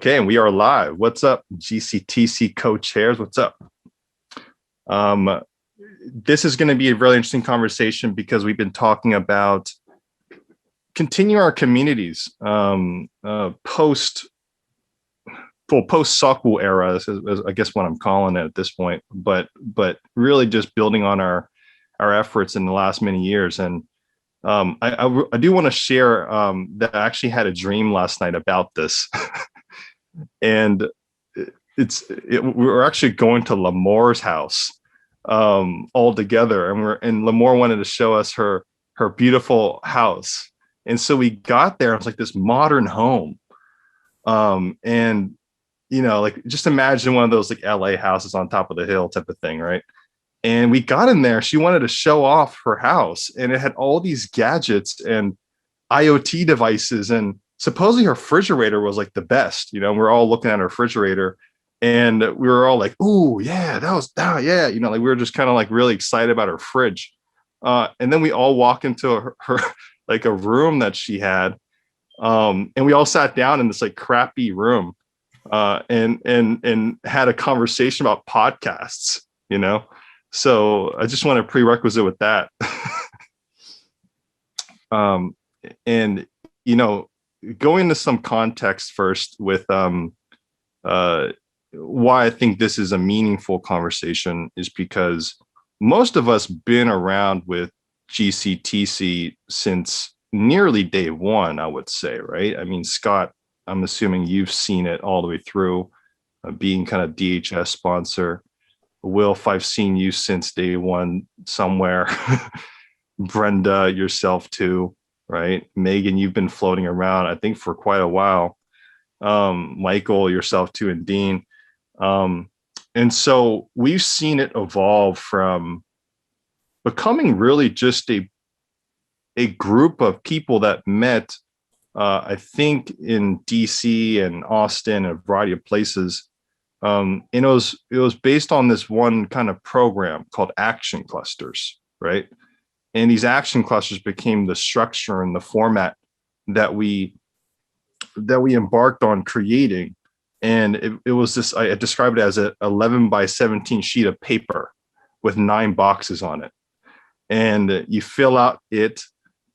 Okay, and we are live. What's up, GCTC co-chairs? What's up? This is going to be a really interesting conversation because we've been talking about continue our communities post Sokul era, is I guess what I'm calling it at this point, but really just building on our efforts in the last many years. And I do want to share that I actually had a dream last night about this. And we're actually going to Lamore's house all together, and Lamore wanted to show us her beautiful house. And so we got there. It was like this modern home, and like just imagine one of those like LA houses on top of the hill type of thing, right? And we got in there. She wanted to show off her house, and it had all these gadgets and IoT devices, and supposedly her refrigerator was like the best. We're all looking at her refrigerator, and we were all like, "Ooh, yeah, yeah." Like we were just kind of like really excited about her fridge. And then we all walk into her like a room that she had, and we all sat down in this like crappy room, and had a conversation about podcasts. So I just want a prerequisite with that. And going into some context first with why I think this is a meaningful conversation is because most of us been around with GCTC since nearly day one, I would say, right? I mean, Scott, I'm assuming you've seen it all the way through, being kind of DHS sponsor. Wilf, I've seen you since day one somewhere. Brenda, yourself too, right? Megan, you've been floating around, I think, for quite a while. Michael, yourself too, and Dean. And so we've seen it evolve from becoming really just a group of people that met, I think, in DC and Austin and a variety of places. And it was based on this one kind of program called action clusters, right? And these action clusters became the structure and the format that we embarked on creating. And it was this, I described it as an 11 by 17 sheet of paper with 9 boxes on it. And you fill out it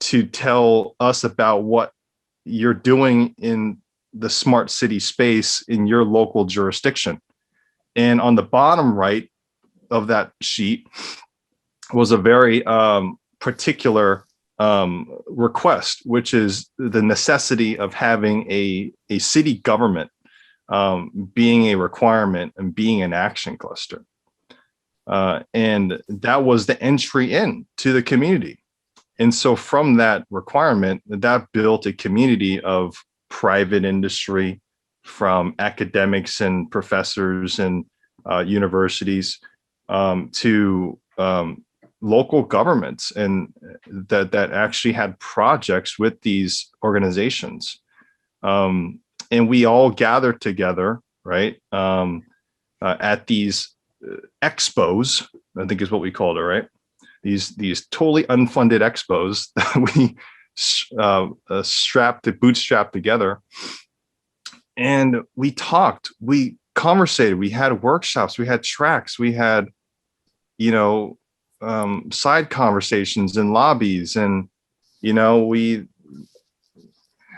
to tell us about what you're doing in the smart city space in your local jurisdiction. And on the bottom right of that sheet was a very particular request, which is the necessity of having a city government being a requirement and being an action cluster. And that was the entry in to the community. And so from that requirement, that built a community of private industry, from academics and professors and universities to local governments, and that actually had projects with these organizations. And we all gathered together, right, at these expos, I think is what we called it, right? These totally unfunded expos that we bootstrapped together. And we talked, we conversated, we had workshops, we had tracks, we had, side conversations in lobbies, and, we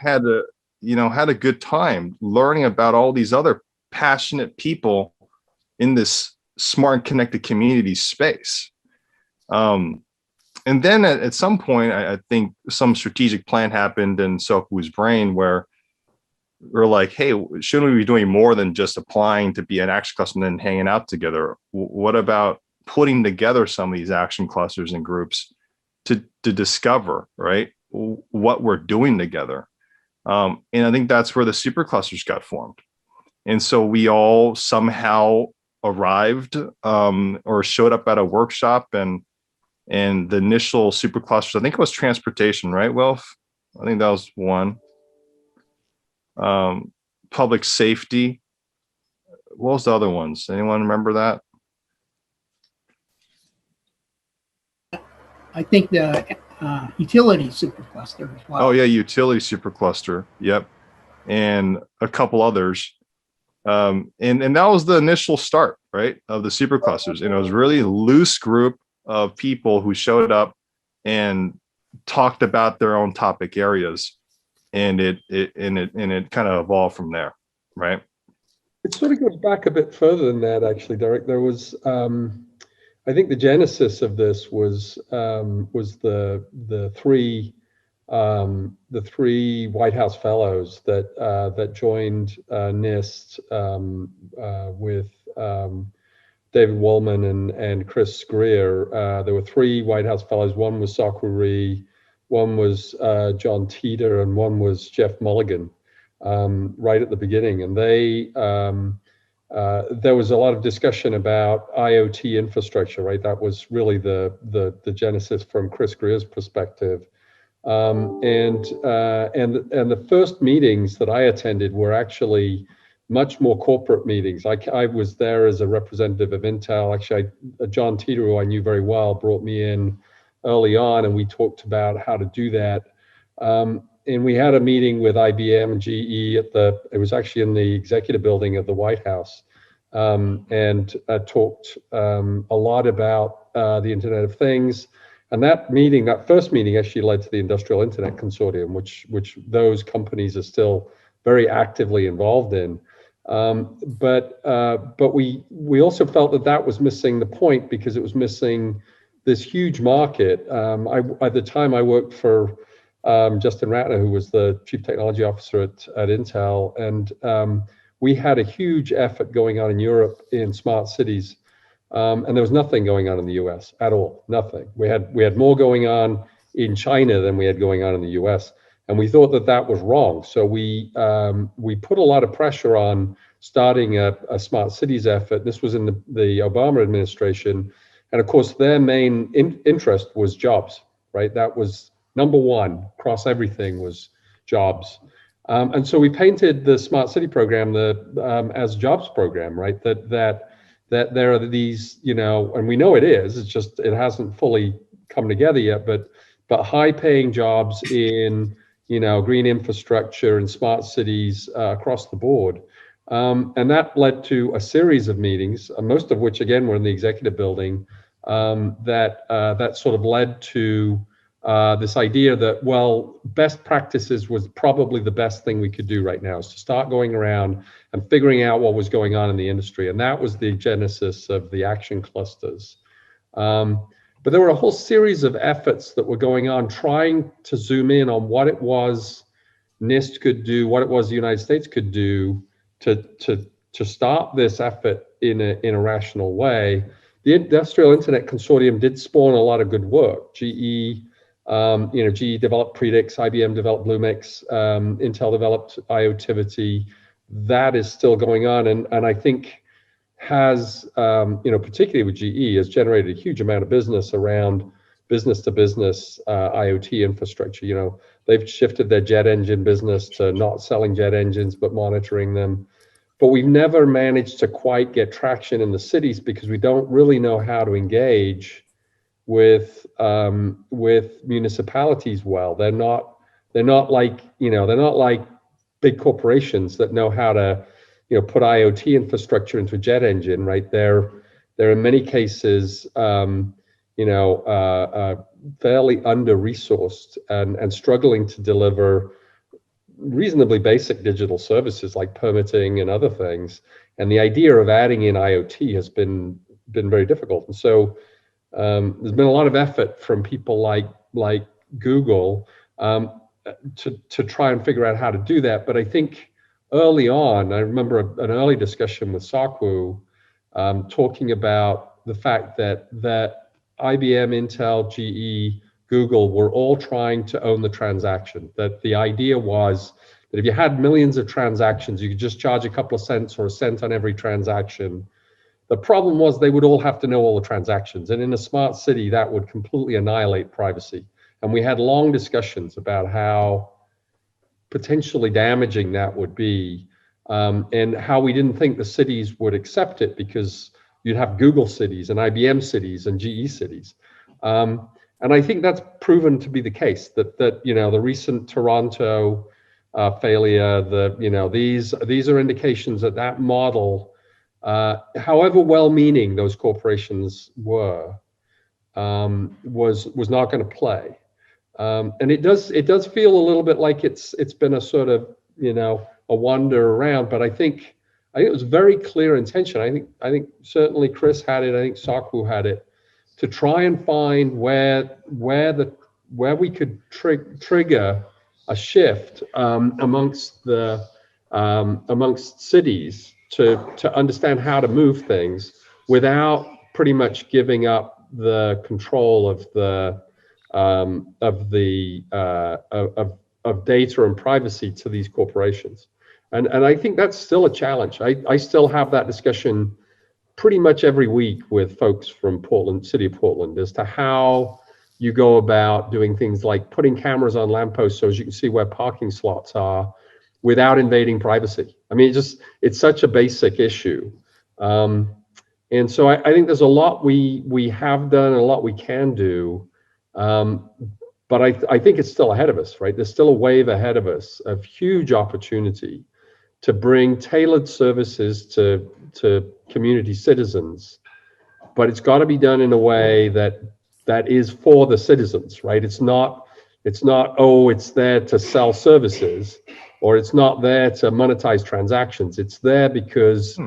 had a good time learning about all these other passionate people in this smart and connected community space. And then at some point, I think some strategic plan happened in Soku's brain where we're like, hey, shouldn't we be doing more than just applying to be an action cluster and then hanging out together? What about putting together some of these action clusters and groups to discover, right, what we're doing together? And I think that's where the SuperClusters got formed. And so we all somehow arrived or showed up at a workshop, and the initial SuperClusters, I think it was transportation, right, Wilf? I think that was one. Public safety. What was the other ones? Anyone remember that? I think the utility supercluster as well. Oh yeah, utility supercluster. Yep, and a couple others. And that was the initial start, right, of the superclusters. And it was really a loose group of people who showed up and talked about their own topic areas, and it kind of evolved from there, right? It sort of goes back a bit further than that, actually, Derek. There was, I think, the genesis of this was the three White House fellows that joined NIST with David Woolman and Chris Greer. There were three White House fellows. One was Sakwa Rhee, one was John Teeter, and one was Jeff Mulligan. Right at the beginning, and there was a lot of discussion about IoT infrastructure. Right, that was really the genesis from Chris Greer's perspective. And the first meetings that I attended were actually much more corporate meetings. I was there as a representative of Intel. Actually, John Teeter, who I knew very well, brought me in early on, and we talked about how to do that. And we had a meeting with IBM and GE it was actually in the executive building of the White House, and talked a lot about the Internet of Things. And that first meeting actually led to the Industrial Internet Consortium, which those companies are still very actively involved in. But we also felt that was missing the point, because it was missing this huge market. At the time I worked for Justin Ratner, who was the Chief Technology Officer at Intel, and we had a huge effort going on in Europe in smart cities, and there was nothing going on in the U.S. at all. Nothing. We had more going on in China than we had going on in the U.S., and we thought that was wrong. So we put a lot of pressure on starting a smart cities effort. This was in the Obama administration, and of course their main interest was jobs. Right, that was number one across everything, was jobs. And so we painted the Smart City program as jobs program, right? That there are these, and we know it is, it's just, it hasn't fully come together yet, but high paying jobs in, green infrastructure and smart cities across the board. And that led to a series of meetings, most of which again were in the executive building, that sort of led to this idea that, well, best practices was probably the best thing we could do right now, is to start going around and figuring out what was going on in the industry. And that was the genesis of the action clusters. But there were a whole series of efforts that were going on, trying to zoom in on what it was NIST could do, what it was the United States could do to start this effort in a rational way. The Industrial Internet Consortium did spawn a lot of good work. GE developed Predix, IBM developed Bluemix, Intel developed IoTivity. That is still going on, and I think has, particularly with GE, has generated a huge amount of business around business-to-business IoT infrastructure. They've shifted their jet engine business to not selling jet engines, but monitoring them. But we've never managed to quite get traction in the cities, because we don't really know how to engage with municipalities well. They're not like big corporations that know how to put IoT infrastructure into a jet engine, right? They're in many cases fairly under-resourced and struggling to deliver reasonably basic digital services like permitting and other things. And the idea of adding in IoT has been very difficult. And so there's been a lot of effort from people like Google to try and figure out how to do that. But I think early on, I remember an early discussion with Sakwa talking about the fact that IBM, Intel, GE, Google were all trying to own the transaction. That the idea was that if you had millions of transactions, you could just charge a couple of cents or a cent on every transaction. The problem was they would all have to know all the transactions. And in a smart city, that would completely annihilate privacy. And we had long discussions about how potentially damaging that would be, and how we didn't think the cities would accept it, because you'd have Google cities and IBM cities and GE cities. And I think that's proven to be the case, that the recent Toronto failure. These are indications that that model, however well-meaning those corporations were, was not going to play. And it does feel a little bit like it's been a sort of a wander around. But I think it was very clear intention. I think certainly Chris had it. I think Sakwu had it, to try and find where we could trigger a shift amongst cities to understand how to move things without pretty much giving up the control of data and privacy to these corporations. And I think that's still a challenge. I still have that discussion pretty much every week with folks from Portland, city of Portland, as to how you go about doing things like putting cameras on lampposts so as you can see where parking slots are without invading privacy. I mean, it's such a basic issue. And so I think there's a lot we have done and a lot we can do. But I think it's still ahead of us, right? There's still a wave ahead of us of huge opportunity to bring tailored services to community citizens, but it's got to be done in a way that is for the citizens, right? It's not it's there to sell services, or it's not there to monetize transactions. It's there because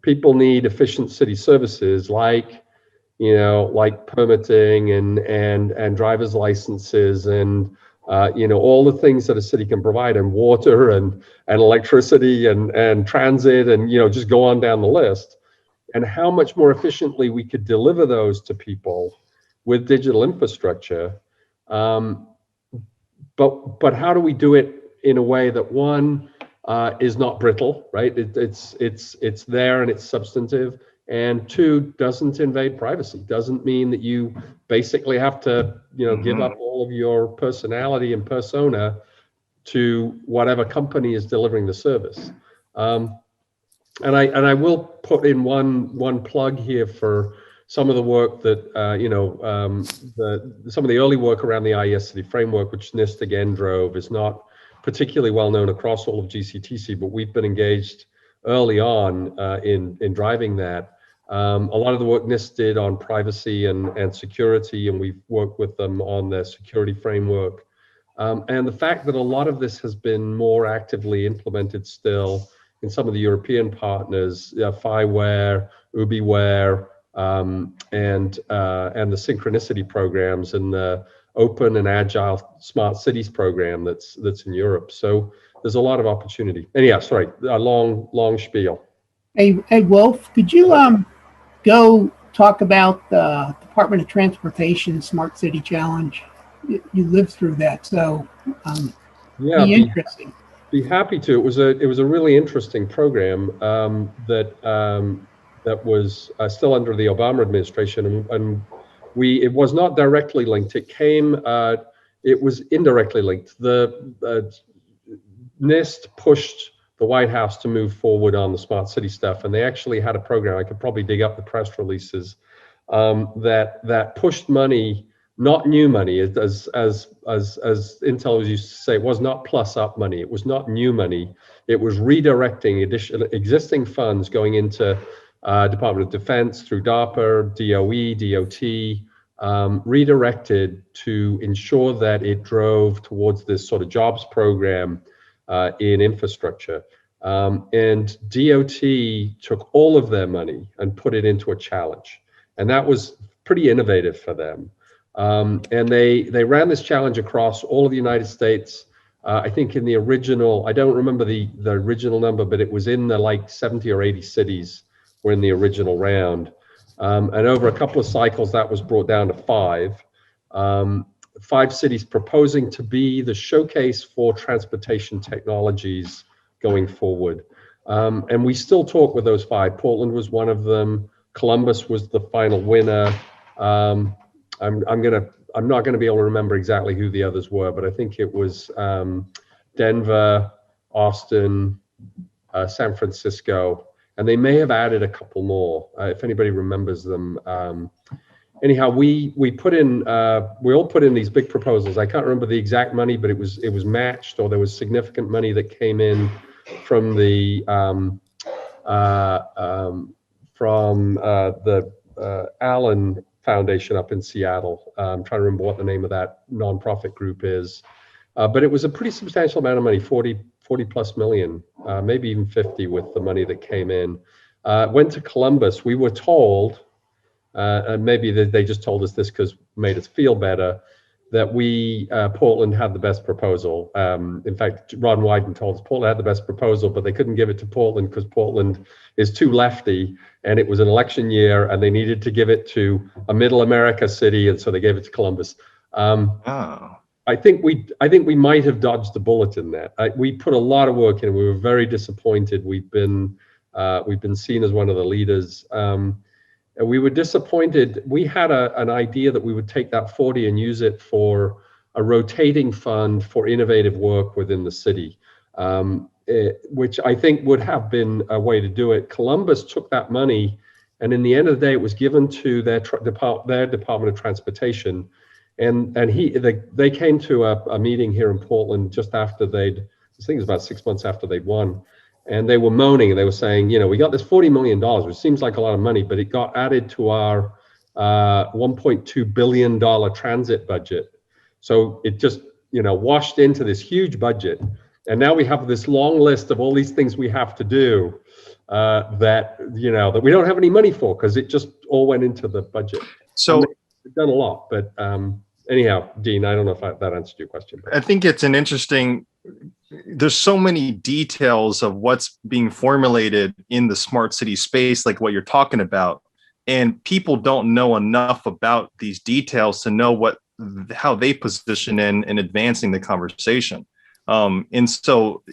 people need efficient city services like permitting and driver's licenses and all the things that a city can provide, and water and electricity and transit, and just go on down the list, and how much more efficiently we could deliver those to people with digital infrastructure. But how do we do it in a way that, one, is not brittle, right? It's there and it's substantive, and two, doesn't invade privacy. Doesn't mean that you basically have to give up all of your personality and persona to whatever company is delivering the service. And I will put in one plug here for some of the work that some of the early work around the IES City Framework, which NIST again drove, is not particularly well known across all of GCTC, but we've been engaged early on in driving that. A lot of the work NIST did on privacy and security, and we've worked with them on their security framework. And the fact that a lot of this has been more actively implemented still in some of the European partners, FiWare, UbiWare, and the synchronicity programs, and the open and agile smart cities program that's in Europe. So there's a lot of opportunity. And yeah, sorry, a long spiel. Hey, Wolf, could you go talk about the Department of Transportation Smart City Challenge? You lived through that, so be interesting. Be happy to. It was a really interesting program that was still under the Obama administration, and it was not directly linked. It was indirectly linked. The NIST pushed the White House to move forward on the smart city stuff, and they actually had a program. I could probably dig up the press releases that pushed money, not new money, as Intel used to say. It was not plus up money. It was not new money. It was redirecting existing funds going into Department of Defense through DARPA, DOE, DOT, redirected to ensure that it drove towards this sort of jobs program in infrastructure. And DOT took all of their money and put it into a challenge. And that was pretty innovative for them. And they ran this challenge across all of the United States. I think in the original, I don't remember the original number, but it was in the like 70 or 80 cities were in the original round. And over a couple of cycles, that was brought down to 5. 5 cities proposing to be the showcase for transportation technologies going forward. And we still talk with those 5. Portland was one of them. Columbus was the final winner. I'm not gonna be able to remember exactly who the others were, but I think it was Denver, Austin, San Francisco, and they may have added a couple more if anybody remembers them. anyhow, we put in we all put in these big proposals. I can't remember the exact money, but it was matched, or there was significant money that came in from the Allen Foundation up in Seattle. I'm trying to remember what the name of that nonprofit group is, but it was a pretty substantial amount of money, 40 plus million, maybe even 50 with the money that came in. Went to Columbus. We were told, and maybe they just told us this because it made us feel better, that Portland had the best proposal. In fact, Ron Wyden told us Portland had the best proposal, but they couldn't give it to Portland because Portland is too lefty, and it was an election year, and they needed to give it to a middle America city, and so they gave it to Columbus. I think we might have dodged the bullet in that. We put a lot of work in. We were very disappointed. We've been seen as one of the leaders. And we were disappointed. We had an idea that we would take that 40 and use it for a rotating fund for innovative work within the city, which I think would have been a way to do it. Columbus took that money, and in the end of the day, it was given to their Department of Transportation. And they came to a meeting here in Portland just after I think it was about 6 months after they'd won. And they were moaning, and they were saying, we got this $40 million, which seems like a lot of money, but it got added to our $1.2 billion transit budget. So it just, washed into this huge budget. And now we have this long list of all these things we have to do that we don't have any money for, because it just all went into the budget. So we've done a lot. But anyhow, Dean, I don't know if that answered your question. I think it's an interesting, there's so many details of what's being formulated in the smart city space, like what you're talking about. And people don't know enough about these details to know how they position in advancing the conversation. And so,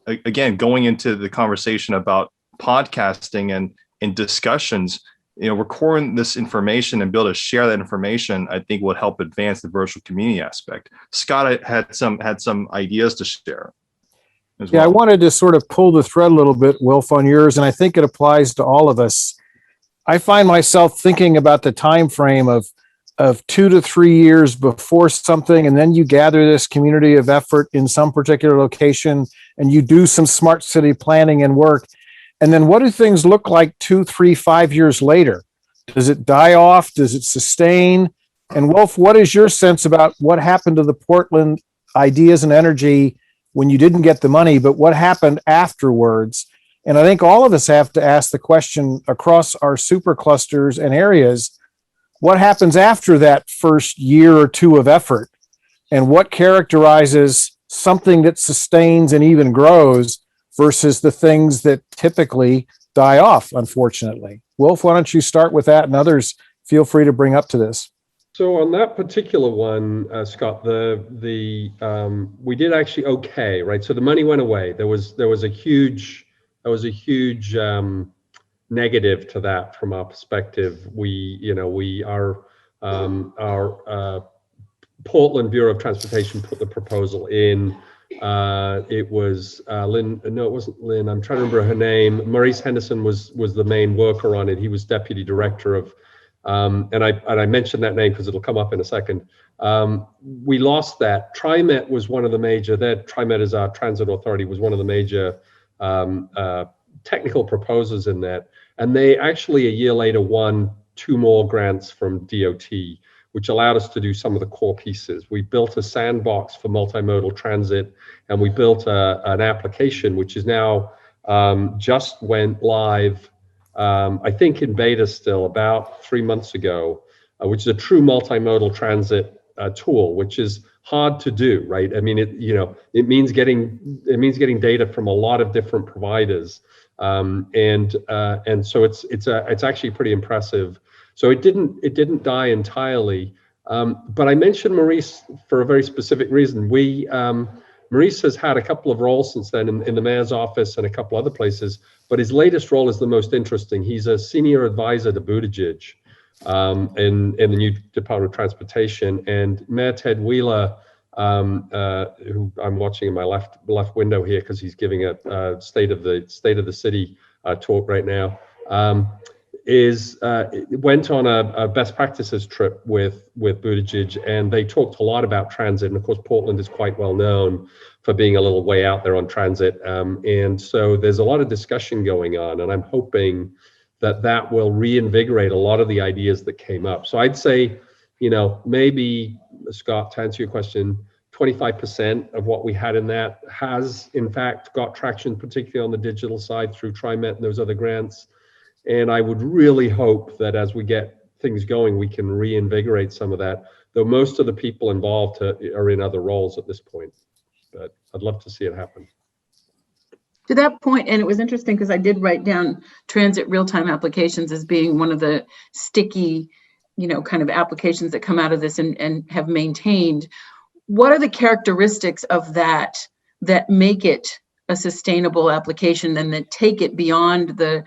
again, going into the conversation about podcasting and discussions, recording this information and be able to share that information, I think will help advance the virtual community aspect. Scott had some ideas to share as well. Yeah, I wanted to sort of pull the thread a little bit, Wilf, on yours, and I think it applies to all of us. I find myself thinking about the time frame of 2 to 3 years before something, and then you gather this community of effort in some particular location, and you do some smart city planning and work. And then what do things look like 2, 3, 5 years later? Does it die off? Does it sustain? And Wilf, what is your sense about what happened to the Portland ideas and energy when you didn't get the money, but what happened afterwards? And I think all of us have to ask the question across our superclusters and areas, what happens after that first year or two of effort? And what characterizes something that sustains and even grows versus the things that typically die off, unfortunately? Wilf, why don't you start with that, and others feel free to bring up to this. So on that particular one, Scott, we did actually okay, right? So the money went away. There was a huge negative to that from our perspective. Our Portland Bureau of Transportation put the proposal in. It was Lynn. No, it wasn't Lynn. I'm trying to remember her name. Maurice Henderson was the main worker on it. He was deputy director of, and I mentioned that name because it'll come up in a second. We lost that. TriMet was one of the major. TriMet is our transit authority. Was one of the major technical proposers in that, and they actually a year later won 2 more grants from DOT, which allowed us to do some of the core pieces. We built a sandbox for multimodal transit, and we built an application which is now just went live, I think in beta still, about 3 months ago, which is a true multimodal transit tool, which is hard to do, right? I mean, it means getting data from a lot of different providers, and so it's actually pretty impressive. So it didn't die entirely, but I mentioned Maurice for a very specific reason. Maurice has had a couple of roles since then in the mayor's office and a couple other places, but his latest role is the most interesting. He's a senior advisor to Buttigieg in the new Department of Transportation, and Mayor Ted Wheeler, who I'm watching in my left window here because he's giving a state of the city talk right now. went on a best practices trip with Buttigieg, and they talked a lot about transit. And of course, Portland is quite well known for being a little way out there on transit. And so there's a lot of discussion going on, and I'm hoping that will reinvigorate a lot of the ideas that came up. So I'd say, maybe, Scott, to answer your question, 25% of what we had in that has in fact got traction, particularly on the digital side through TriMet and those other grants. And I would really hope that as we get things going, we can reinvigorate some of that, though most of the people involved are in other roles at this point. But I'd love to see it happen. To that point, and it was interesting because I did write down transit real-time applications as being one of the sticky, kind of applications that come out of this and have maintained. What are the characteristics of that make it a sustainable application and that take it beyond the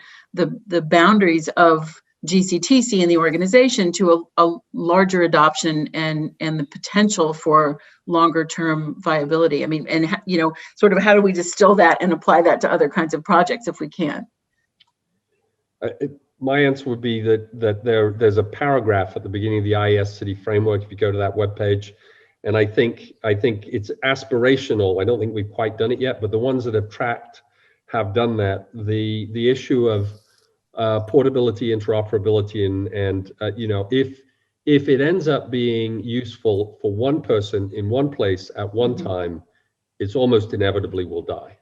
boundaries of GCTC and the organization to a larger adoption and the potential for longer term viability? I mean, and sort of how do we distill that and apply that to other kinds of projects if we can? My answer would be that there's a paragraph at the beginning of the IES City Framework, if you go to that webpage. And I think it's aspirational. I don't think we've quite done it yet, but the ones that have tracked have done that. The issue of portability, interoperability, and if it ends up being useful for one person in one place at one time, it's almost inevitably will die.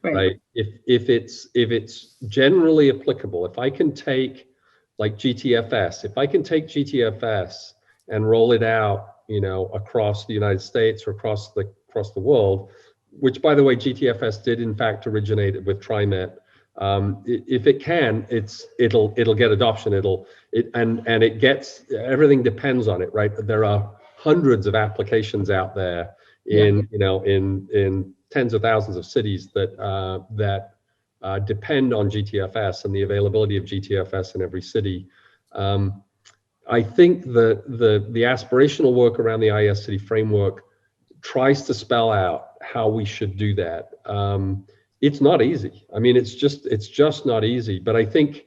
Right? If it's generally applicable, if I can take like GTFS, if I can take GTFS and roll it out, across the United States or across the world, which by the way, GTFS did in fact originate with TriMet. If it can, it'll get adoption. It gets, everything depends on it, right? There are hundreds of applications out there in tens of thousands of cities that depend on GTFS and the availability of GTFS in every city. I think the aspirational work around the IES City Framework tries to spell out how we should do that. It's not easy. I mean, it's just not easy. But I think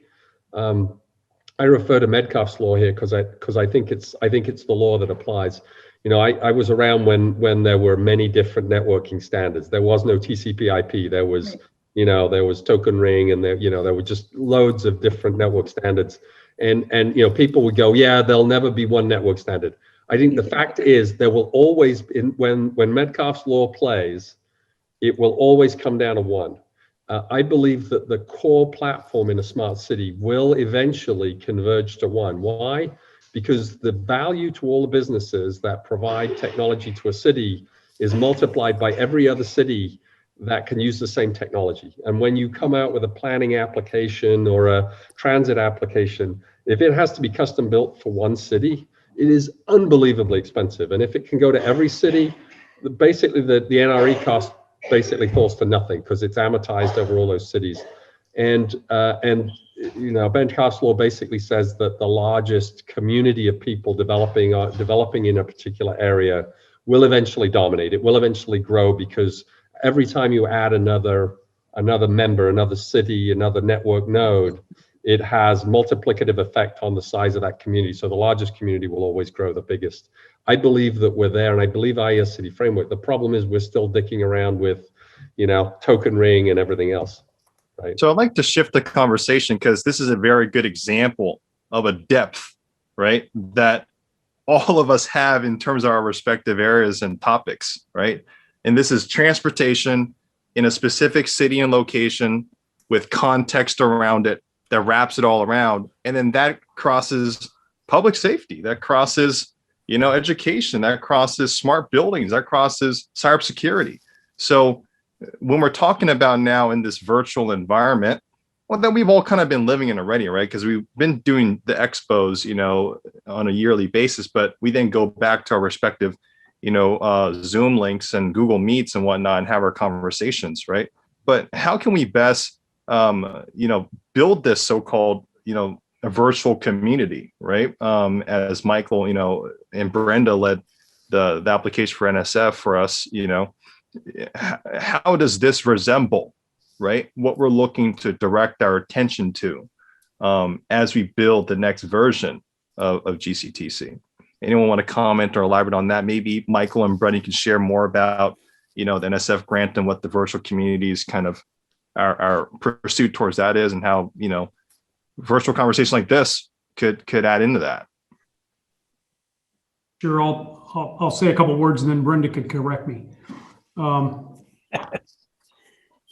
I refer to Metcalfe's law here because I think it's the law that applies. I was around when there were many different networking standards. There was no TCP/IP. There was there was token ring, and there were just loads of different network standards. And people would go, yeah, there'll never be one network standard. I think the fact is there will always, when Metcalfe's law plays, it will always come down to one. I believe that the core platform in a smart city will eventually converge to one. Why? Because the value to all the businesses that provide technology to a city is multiplied by every other city that can use the same technology. And when you come out with a planning application or a transit application, if it has to be custom built for one city, it is unbelievably expensive. And if it can go to every city, basically the NRE cost basically falls to nothing because it's amortized over all those cities. And Metcalfe's law basically says that the largest community of people developing in a particular area will eventually dominate. It will eventually grow because every time you add another member, another city, another network node, it has multiplicative effect on the size of that community. So the largest community will always grow the biggest. I believe that we're there, and I believe IES City Framework. The problem is we're still dicking around with, token ring and everything else, right? So I'd like to shift the conversation because this is a very good example of a depth, right, that all of us have in terms of our respective areas and topics, right? And this is transportation in a specific city and location with context around it that wraps it all around. And then that crosses public safety, that crosses, education, that crosses smart buildings, that crosses cybersecurity. So when we're talking about now in this virtual environment, well, then we've all kind of been living in already, right? Because we've been doing the expos, on a yearly basis, but we then go back to our respective Zoom links and Google Meets and whatnot and have our conversations, right? But how can we best, build this so-called, a virtual community, right? As Michael, and Brenda led the application for NSF for us, how does this resemble, right, what we're looking to direct our attention to? as we build the next version of GCTC. Anyone want to comment or elaborate on that? Maybe Michael and Brendan can share more about, the NSF grant and what the virtual communities kind of our pursuit towards that is, and how, virtual conversations like this could add into that. Sure, I'll say a couple of words and then Brenda could correct me.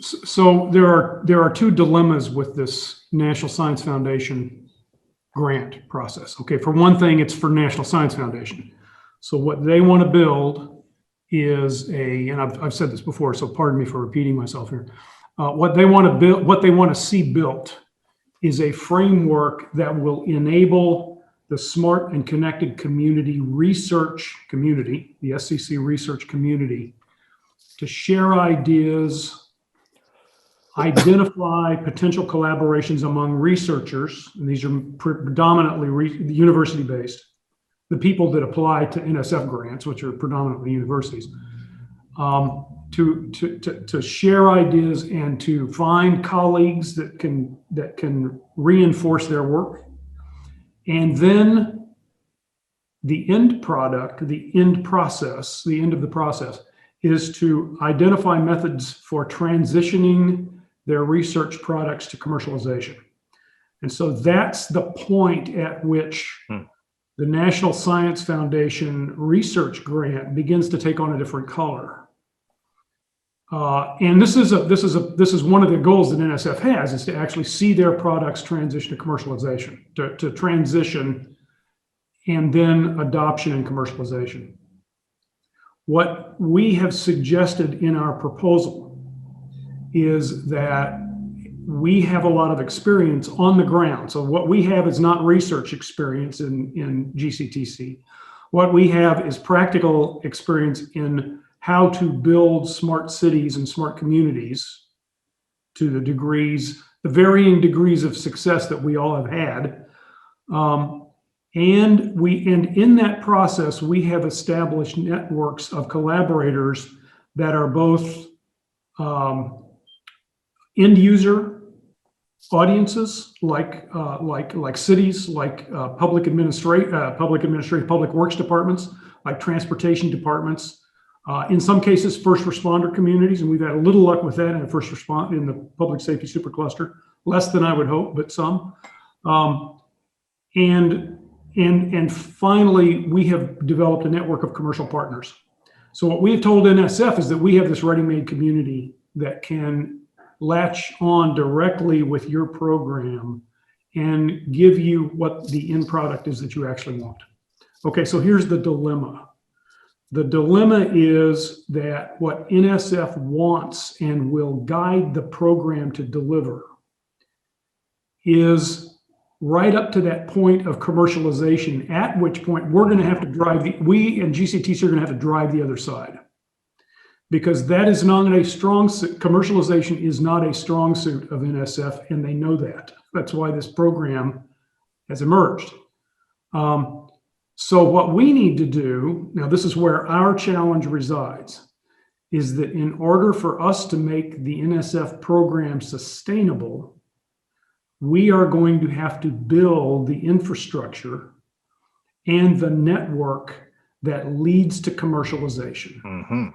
So there are two dilemmas with this National Science Foundation grant process. Okay, for one thing, it's for National Science Foundation. So what they want to build is and I've said this before, so pardon me for repeating myself here. What they want to build, what they want to see built, is a framework that will enable the smart and connected community research community, the SCC research community, to share ideas, identify potential collaborations among researchers, and these are predominantly university-based, the people that apply to NSF grants, which are predominantly universities, to share ideas and to find colleagues that can reinforce their work. And then the end product, the end process, the end of the process is to identify methods for transitioning their research products to commercialization. And so that's the point at which the National Science Foundation research grant begins to take on a different color. And this is one of the goals that NSF has, is to actually see their products transition to commercialization, to transition and then adoption and commercialization. What we have suggested in our proposal is that we have a lot of experience on the ground. So what we have is not research experience in GCTC. What we have is practical experience in how to build smart cities and smart communities to the varying degrees of success that we all have had. And in that process, we have established networks of collaborators that are both end user audiences, like cities, like public works departments, like transportation departments. In some cases, first responder communities, and we've had a little luck with that in the public safety supercluster. Less than I would hope, but some. And finally, we have developed a network of commercial partners. So what we have told NSF is that we have this ready-made community that can latch on directly with your program and give you what the end product is that you actually want. Okay, so here's the dilemma. The dilemma is that what NSF wants and will guide the program to deliver is right up to that point of commercialization, at which point we're going to have to we and GCTC are going to have to drive the other side. Because that is not a strong suit. Commercialization is not a strong suit of NSF, and they know that. That's why this program has emerged. So what we need to do, now this is where our challenge resides, is that in order for us to make the NSF program sustainable, we are going to have to build the infrastructure and the network that leads to commercialization. Mm-hmm.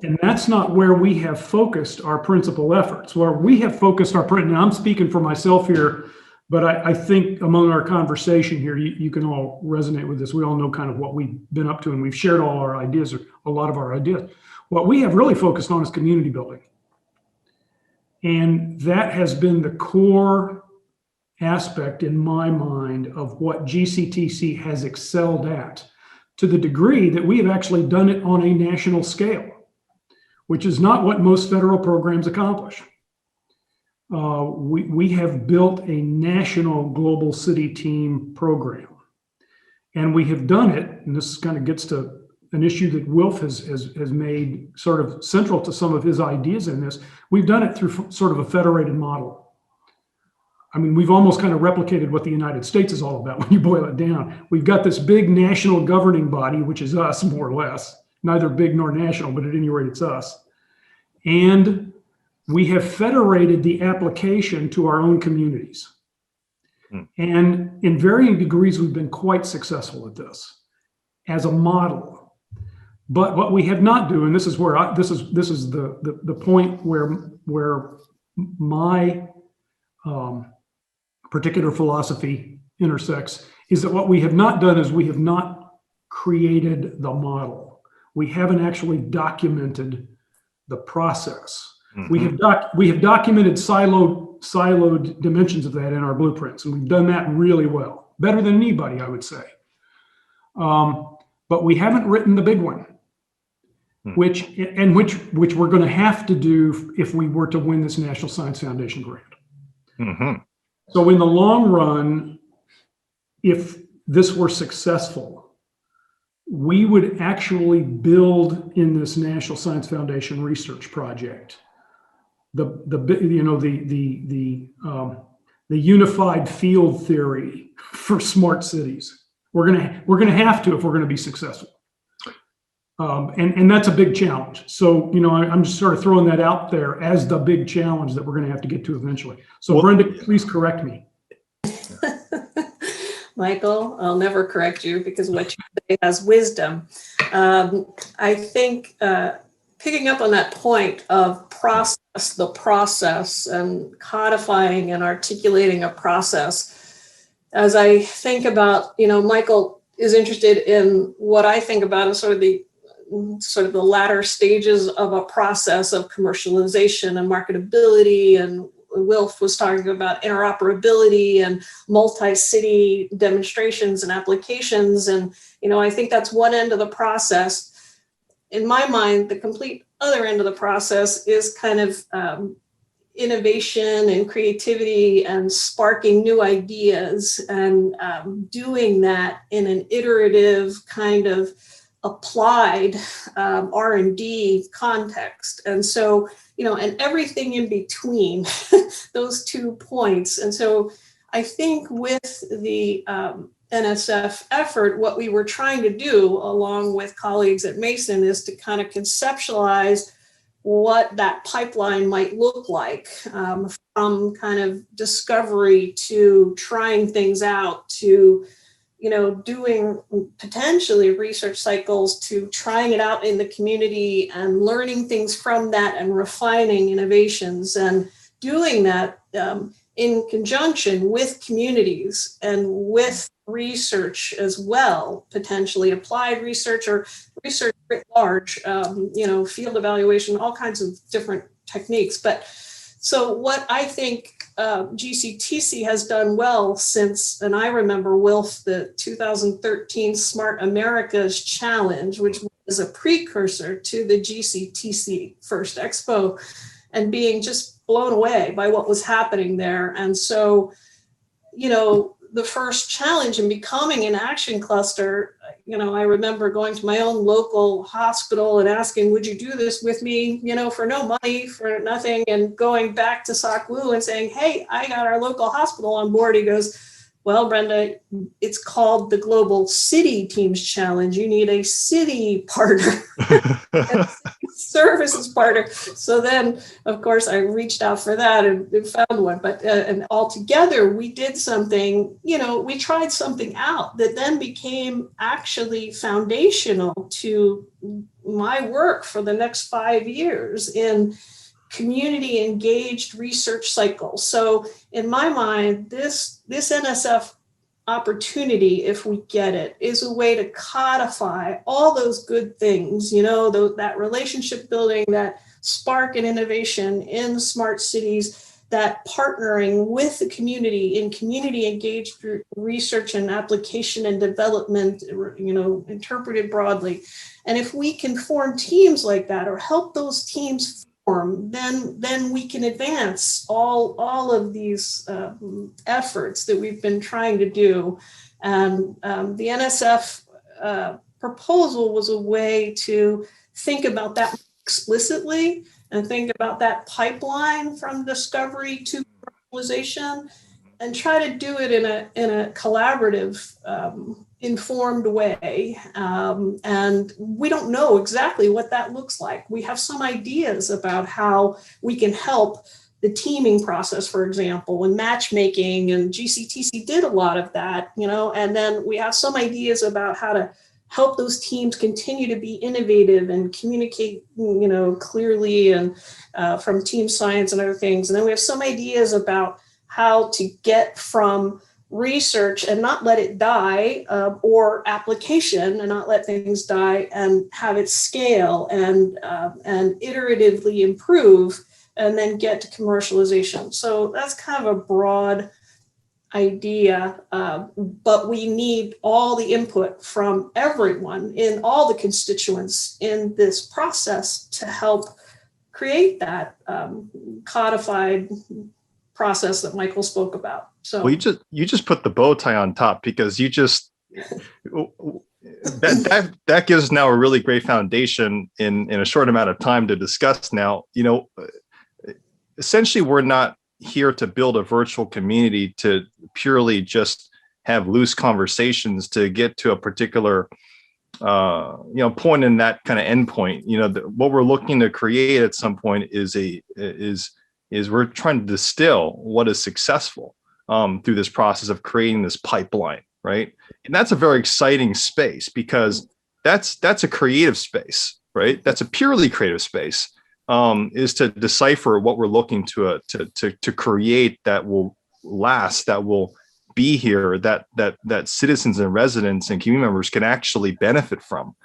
And that's not where we have focused our principal efforts. Where we have focused our, and I'm speaking for myself here, but I think among our conversation here, you can all resonate with this. We all know kind of what we've been up to, and we've shared all our ideas, or a lot of our ideas. What we have really focused on is community building. And that has been the core aspect in my mind of what GCTC has excelled at, to the degree that we have actually done it on a national scale, which is not what most federal programs accomplish. We have built a national global city team program, and we have done it, and this kind of gets to an issue that Wilf has made sort of central to some of his ideas in this. We've done it through sort of a federated model. I mean, we've almost kind of replicated what the United States is all about when you boil it down. We've got this big national governing body, which is us, more or less, neither big nor national, but at any rate, it's us. And we have federated the application to our own communities. And in varying degrees, we've been quite successful at this as a model. But what we have not done, and this is where this is the point where my particular philosophy intersects, is that what we have not done is we have not created the model. We haven't actually documented the process. Mm-hmm. We have documented siloed dimensions of that in our blueprints, and we've done that really well, better than anybody, I would say. But we haven't written the big one, which we're going to have to do if we were to win this National Science Foundation grant. Mm-hmm. So in the long run, if this were successful, we would actually build in this National Science Foundation research project the unified field theory for smart cities. We're gonna have to if we're gonna be successful, and that's a big challenge. So I'm just sort of throwing that out there as the big challenge that we're gonna have to get to eventually. So Brenda, please correct me. Michael, I'll never correct you because what you say has wisdom. I think picking up on that point of the process and codifying and articulating a process, as I think about, Michael is interested in what I think about as sort of the latter stages of a process of commercialization and marketability, and Wilf was talking about interoperability and multi-city demonstrations and applications. And, I think that's one end of the process. In my mind, the complete other end of the process is kind of innovation and creativity and sparking new ideas and doing that in an iterative kind of applied R&D context. And so, and everything in between those 2 points. And so I think with the NSF effort, what we were trying to do along with colleagues at Mason is to kind of conceptualize what that pipeline might look like, from kind of discovery to trying things out to doing potentially research cycles to trying it out in the community and learning things from that and refining innovations and doing that in conjunction with communities and with research as well, potentially applied research or research writ large, field evaluation, all kinds of different techniques. But so what I think GCTC has done well since, and I remember Wilf, the 2013 Smart Americas Challenge, which was a precursor to the GCTC First Expo, and being just blown away by what was happening there. And so, the first challenge in becoming an action cluster, I remember going to my own local hospital and asking, would you do this with me, for no money, for nothing, and going back to Soc Wu and saying, hey, I got our local hospital on board. He goes, well, Brenda, it's called the Global City Teams Challenge. You need a city partner, a services partner. So then, of course, I reached out for that and found one. But and all together, we did something, we tried something out that then became actually foundational to my work for the next 5 years in community engaged research cycles. So in my mind, this NSF opportunity, if we get it, is a way to codify all those good things, that relationship building, that spark and innovation in smart cities, that partnering with the community in community engaged research and application and development, interpreted broadly. And if we can form teams like that or help those teams form, then we can advance all of these efforts that we've been trying to do. And the NSF proposal was a way to think about that explicitly and think about that pipeline from discovery to commercialization and try to do it in a collaborative, informed way. And we don't know exactly what that looks like. We have some ideas about how we can help, the teaming process, for example, and matchmaking, and GCTC did a lot of that, and then we have some ideas about how to help those teams continue to be innovative and communicate, clearly, and from team science and other things. And then we have some ideas about how to get from research and not let it die, or application and not let things die, and have it scale and iteratively improve, and then get to commercialization. So that's kind of a broad idea, but we need all the input from everyone in all the constituents in this process to help create that codified process that Michael spoke about. So well, you just put the bow tie on top, because you just that gives us now a really great foundation in a short amount of time to discuss. Now, essentially, we're not here to build a virtual community to purely just have loose conversations to get to a particular point in that kind of endpoint. What we're looking to create at some point is we're trying to distill what is successful through this process of creating this pipeline, right? And that's a very exciting space, because that's a creative space, right? That's a purely creative space, is to decipher what we're looking to create that will last, that will be here, that citizens and residents and community members can actually benefit from.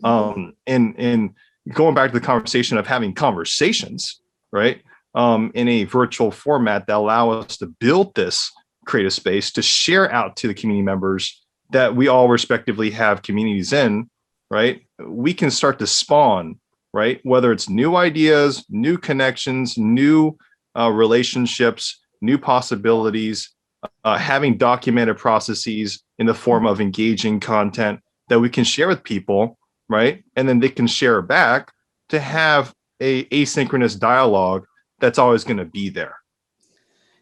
And going back to the conversation of having conversations, right? In a virtual format that allow us to build this creative space to share out to the community members that we all respectively have communities in, right? We can start to spawn, right? Whether it's new ideas, new connections, new relationships, new possibilities, having documented processes in the form of engaging content that we can share with people, right? And then they can share back to have a asynchronous dialogue that's always going to be there.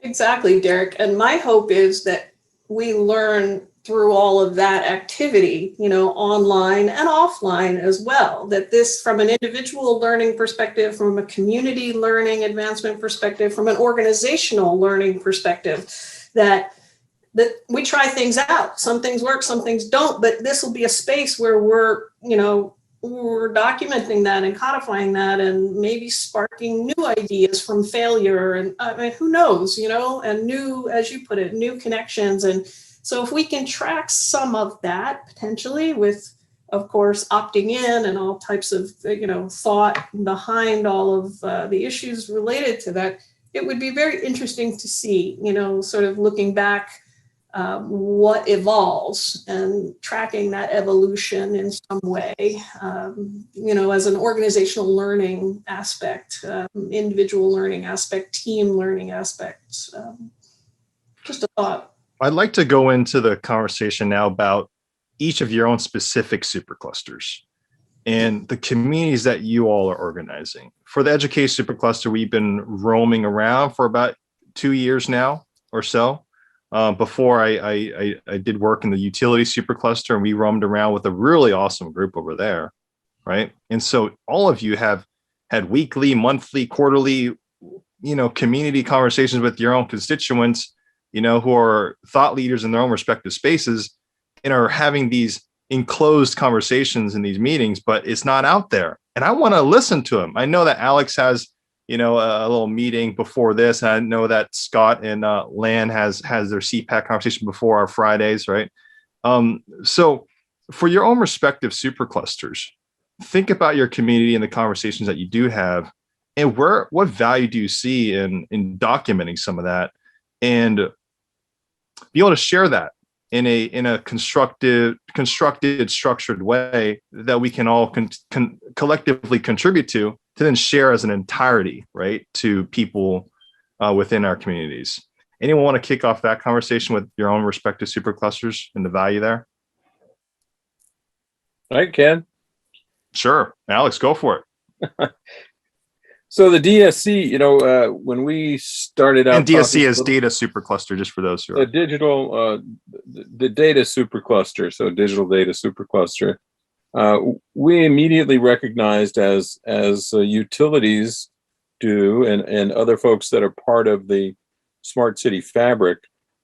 Exactly, Derek. And my hope is that we learn through all of that activity, online and offline as well, that this, from an individual learning perspective, from a community learning advancement perspective, from an organizational learning perspective, that we try things out. Some things work, some things don't, but this will be a space where we're documenting that and codifying that, and maybe sparking new ideas from failure. And who knows, and new, as you put it, new connections. And so if we can track some of that potentially with, of course, opting in and all types of, thought behind all of the issues related to that, it would be very interesting to see, sort of looking back, what evolves and tracking that evolution in some way, as an organizational learning aspect, individual learning aspect, team learning aspects. Just a thought. I'd like to go into the conversation now about each of your own specific superclusters and the communities that you all are organizing. For the Education Supercluster, we've been roaming around for about 2 years now or so. Before I did work in the Utility Supercluster, and we roamed around with a really awesome group over there, right? And so all of you have had weekly, monthly, quarterly, community conversations with your own constituents, who are thought leaders in their own respective spaces, and are having these enclosed conversations in these meetings, but it's not out there. And I want to listen to them. I know that Alex has, a little meeting before this. I know that Scott and Lan has their CPAC conversation before our Fridays, right? So for your own respective superclusters, think about your community and the conversations that you do have, and what value do you see in documenting some of that, and be able to share that in a constructed, structured way that we can all collectively contribute to then share as an entirety, right, to people within our communities. Anyone want to kick off that conversation with your own respective superclusters and the value there? I can. Sure. Alex, go for it. So the DSC, when we started out, and DSC is data supercluster, just for those who are the data supercluster, so digital data supercluster. We immediately recognized as utilities do, and other folks that are part of the smart city fabric,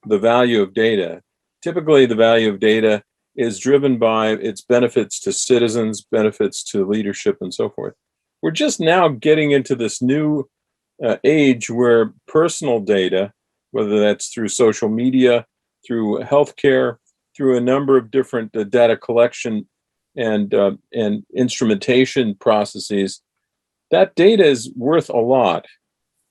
the value of data. Typically, the value of data is driven by its benefits to citizens, benefits to leadership, and so forth. We're just now getting into this new age where personal data, whether that's through social media, through healthcare, through a number of different data collection and instrumentation processes, that data is worth a lot.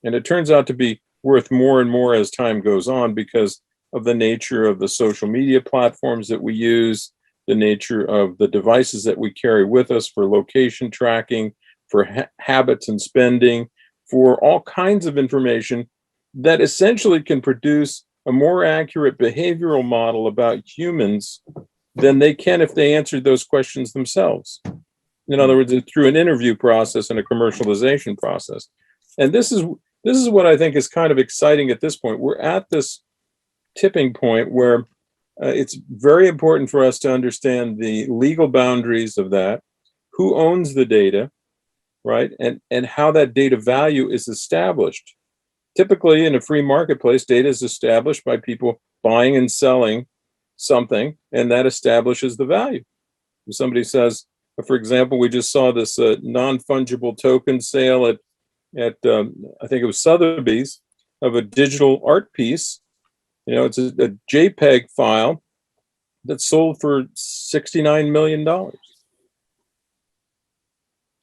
And it turns out to be worth more and more as time goes on because of the nature of the social media platforms that we use, the nature of the devices that we carry with us for location tracking, for habits and spending, for all kinds of information that essentially can produce a more accurate behavioral model about humans than they can if they answered those questions themselves. In other words, through an interview process and a commercialization process. And this is what I think is kind of exciting at this point. We're at this tipping point where it's very important for us to understand the legal boundaries of that, who owns the data, right? And how that data value is established. Typically, in a free marketplace, data is established by people buying and selling something, and that establishes the value. If somebody says, for example, we just saw this non-fungible token sale at I think it was Sotheby's, of a digital art piece. It's a JPEG file that sold for $69 million.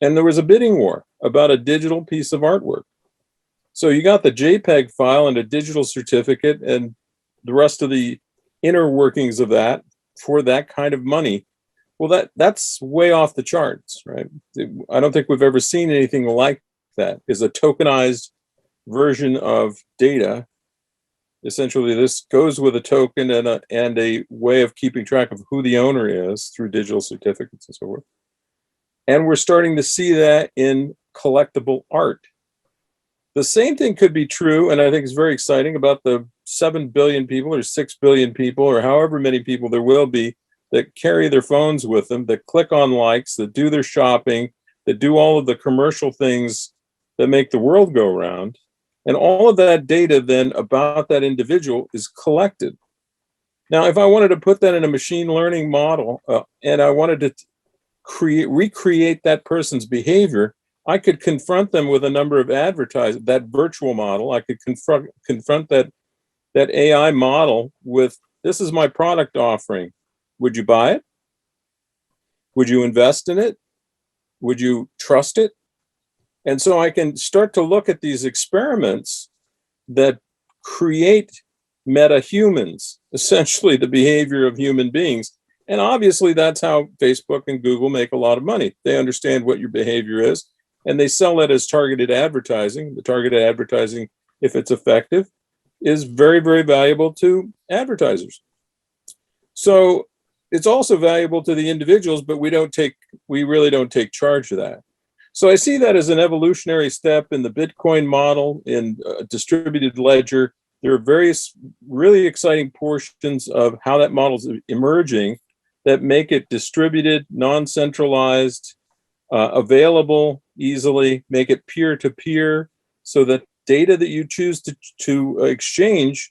And there was a bidding war about a digital piece of artwork. So you got the JPEG file and a digital certificate and the rest of the inner workings of that for that kind of money. Well, that's way off the charts, right? I don't think we've ever seen anything like that. Is a tokenized version of data. Essentially, this goes with a token and a way of keeping track of who the owner is through digital certificates and so forth. And we're starting to see that in collectible art. The same thing could be true, and I think it's very exciting, about the 7 billion people or 6 billion people or however many people there will be that carry their phones with them, that click on likes, that do their shopping, that do all of the commercial things that make the world go round. And all of that data then about that individual is collected. Now, if I wanted to put that in a machine learning model and I wanted to recreate that person's behavior, I could confront them with a number of advertisements, that virtual model. I could confront that AI model with, this is my product offering. Would you buy it? Would you invest in it? Would you trust it? And so I can start to look at these experiments that create meta-humans, essentially the behavior of human beings. And obviously that's how Facebook and Google make a lot of money. They understand what your behavior is, and they sell it as targeted advertising. The targeted advertising, if it's effective, is very, very valuable to advertisers. So it's also valuable to the individuals, but we really don't take charge of that. So I see that as an evolutionary step in the Bitcoin model, in distributed ledger. There are various really exciting portions of how that model is emerging that make it distributed, non-centralized, available easily, make it peer-to-peer, so that data that you choose to exchange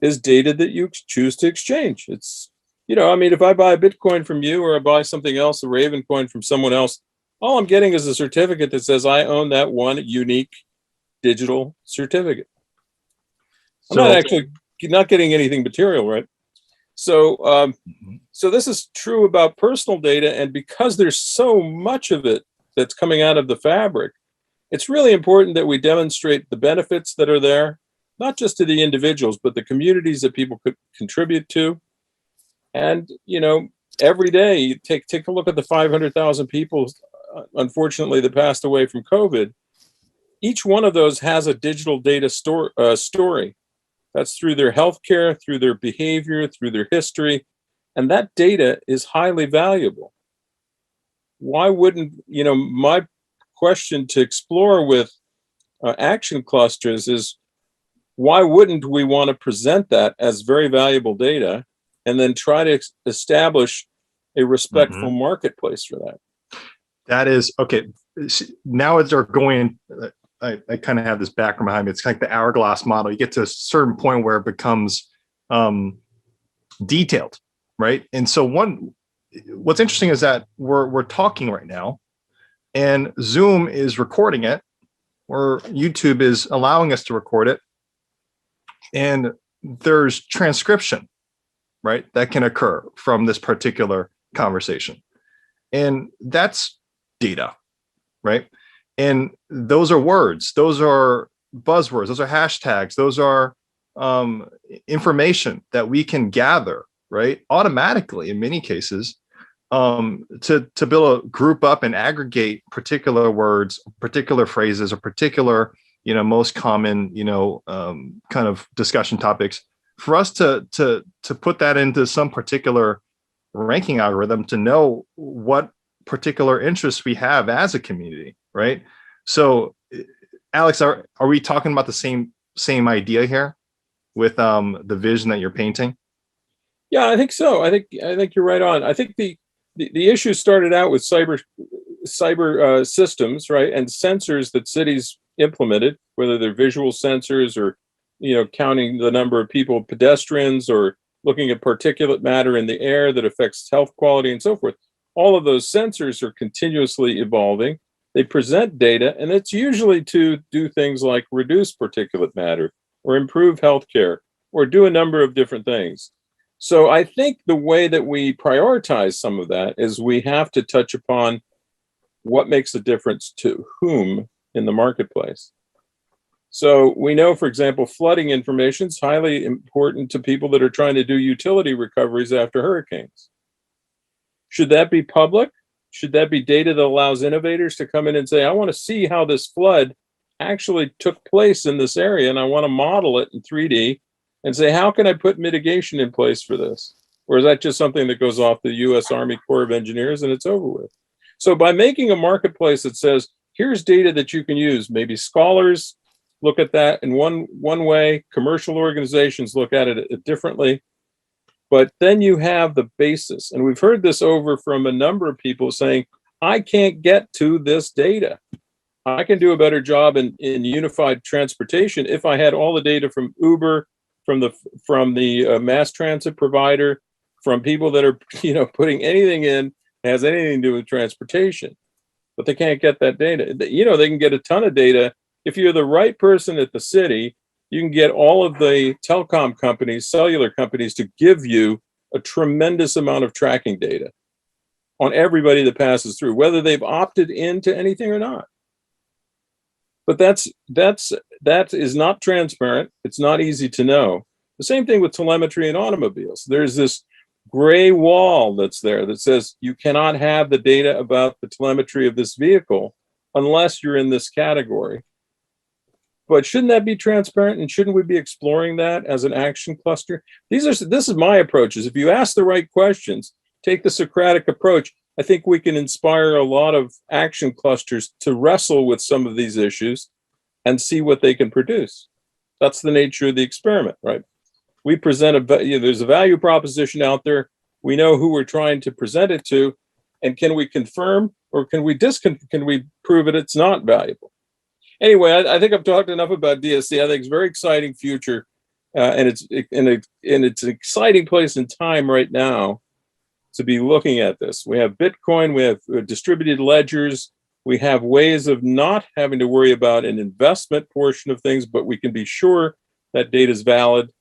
is data that you choose to exchange. It's, if I buy a Bitcoin from you or I buy something else, a Raven coin from someone else, all I'm getting is a certificate that says I own that one unique digital certificate. I'm not getting anything material, right? So, so this is true about personal data, and because there's so much of it that's coming out of the fabric, it's really important that we demonstrate the benefits that are there, not just to the individuals, but the communities that people could contribute to. And, every day, take a look at the 500,000 people, unfortunately, that passed away from COVID. Each one of those has a digital data story. That's through their healthcare, through their behavior, through their history. And that data is highly valuable. Why wouldn't, my question to explore with action clusters is, why wouldn't we want to present that as very valuable data and then try to establish a respectful marketplace for that? That is, okay. Now as they're going, I kind of have this background behind me. It's like the hourglass model. You get to a certain point where it becomes detailed, right? And so what's interesting is that we're talking right now, and Zoom is recording it, or YouTube is allowing us to record it, and there's transcription, right, that can occur from this particular conversation, and that's data, right? And those are words, those are buzzwords, those are hashtags, those are information that we can gather, right, automatically in many cases, to be able to group up and aggregate particular words, particular phrases, or particular, most common, kind of discussion topics, for us to put that into some particular ranking algorithm to know what particular interests we have as a community, right? So, Alex, are we talking about the same idea here with the vision that you're painting? Yeah, I think so. I think you're right on. I think the issue started out with cyber systems, right, and sensors that cities implemented, whether they're visual sensors or counting the number of people, pedestrians, or looking at particulate matter in the air that affects health quality and so forth. All of those sensors are continuously evolving. They present data, and it's usually to do things like reduce particulate matter or improve healthcare or do a number of different things. So I think the way that we prioritize some of that is we have to touch upon what makes a difference to whom in the marketplace. So we know, for example, flooding information is highly important to people that are trying to do utility recoveries after hurricanes. Should that be public? Should that be data that allows innovators to come in and say, I want to see how this flood actually took place in this area, and I want to model it in 3D and say, how can I put mitigation in place for this? Or is that just something that goes off the U.S. Army Corps of Engineers and it's over with? So by making a marketplace that says, here's data that you can use, maybe scholars look at that in one way, commercial organizations look at it differently, but then you have the basis. And we've heard this over from a number of people saying, I can't get to this data. I can do a better job in unified transportation if I had all the data from Uber, from the mass transit provider, from people that are putting anything in that has anything to do with transportation, but they can't get that data. They can get a ton of data. If you're the right person at the city, you can get all of the telecom companies, cellular companies, to give you a tremendous amount of tracking data on everybody that passes through, whether they've opted into anything or not. But that is not transparent. It's not easy to know. The same thing with telemetry in automobiles. There's this gray wall that's there that says you cannot have the data about the telemetry of this vehicle unless you're in this category. But shouldn't that be transparent, and shouldn't we be exploring that as an action cluster? This is my approach, is if you ask the right questions, take the Socratic approach, I think we can inspire a lot of action clusters to wrestle with some of these issues and see what they can produce. That's the nature of the experiment, right? We present there's a value proposition out there. We know who we're trying to present it to, and can we confirm or can we prove it's not valuable? Anyway, I think I've talked enough about DSC. I think it's a very exciting future, and it's an exciting place in time right now to be looking at this. We have Bitcoin, we have distributed ledgers, we have ways of not having to worry about an investment portion of things, but we can be sure that data is valid.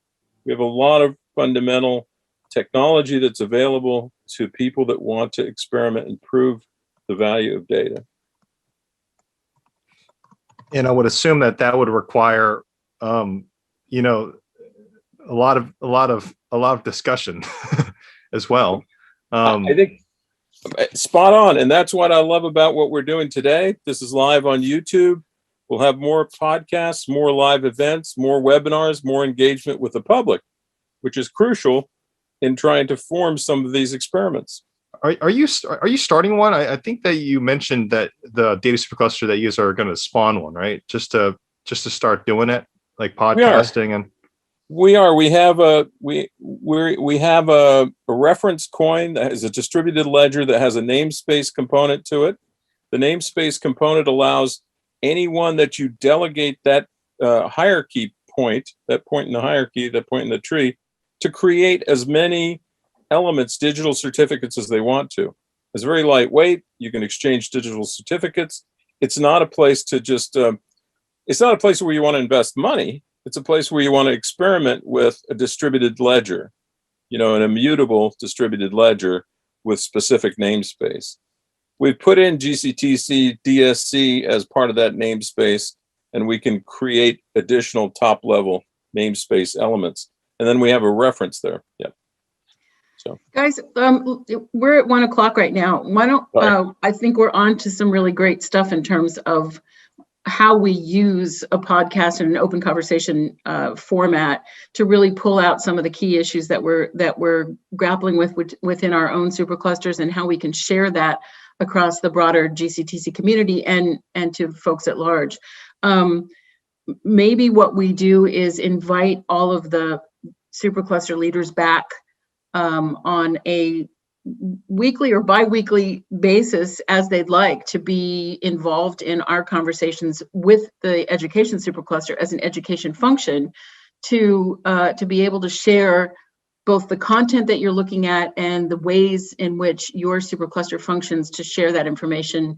We have a lot of fundamental technology that's available to people that want to experiment and prove the value of data. And I would assume that would require, a lot of discussion as well. I think spot on, and that's what I love about what we're doing today. This is live on YouTube. We'll have more podcasts, more live events, more webinars, more engagement with the public, which is crucial in trying to form some of these experiments. Are you starting one? I think that you mentioned that the data supercluster that you guys are going to spawn one, right? Just to start doing it, like podcasting and. We have a reference coin that is a distributed ledger that has a namespace component to it. The namespace component allows anyone that you delegate that hierarchy point, that point in the hierarchy, that point in the tree, to create as many elements, digital certificates, as they want to. It's very lightweight. You can exchange digital certificates. It's not a place to just, it's not a place where you want to invest money. It's a place where you want to experiment with a distributed ledger, an immutable distributed ledger with specific namespace. We've put in GCTC DSC as part of that namespace, and we can create additional top-level namespace elements. And then we have a reference there. Yeah. So, guys, we're at 1 o'clock right now. Why don't I think we're on to some really great stuff in terms of how we use a podcast and an open conversation format to really pull out some of the key issues that we're grappling with within our own superclusters, and how we can share that across the broader GCTC community and to folks at large. Maybe what we do is invite all of the supercluster leaders back on a weekly or bi-weekly basis, as they'd like, to be involved in our conversations with the education supercluster as an education function, to be able to share both the content that you're looking at and the ways in which your supercluster functions to share that information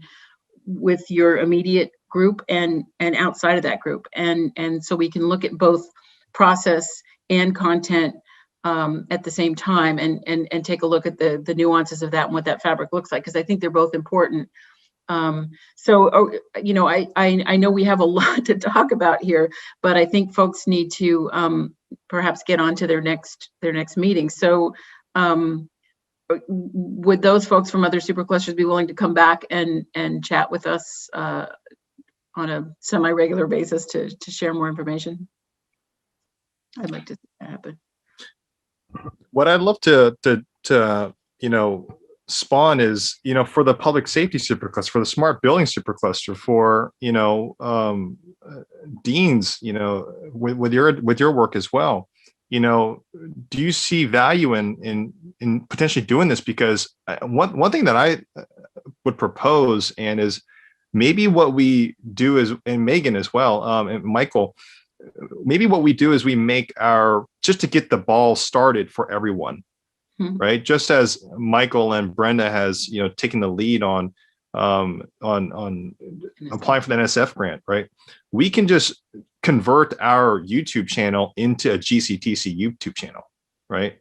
with your immediate group and outside of that group. And so we can look at both process and content at the same time, and take a look at the nuances of that and what that fabric looks like, because I think they're both important. I know we have a lot to talk about here, but I think folks need to perhaps get on to their next meeting. So would those folks from other superclusters be willing to come back and chat with us on a semi-regular basis to share more information? I'd like to see that happen. What I'd love to spawn is, for the public safety supercluster, for the smart building supercluster, for deans, with your work as well. Do you see value in potentially doing this? Because one thing that I would propose, and is maybe what we do is, and Megan as well, and Michael, maybe what we do is we make just to get the ball started for everyone, right? Just as Michael and Brenda has, taken the lead on applying for the NSF grant, right? We can just convert our YouTube channel into a GCTC YouTube channel, right?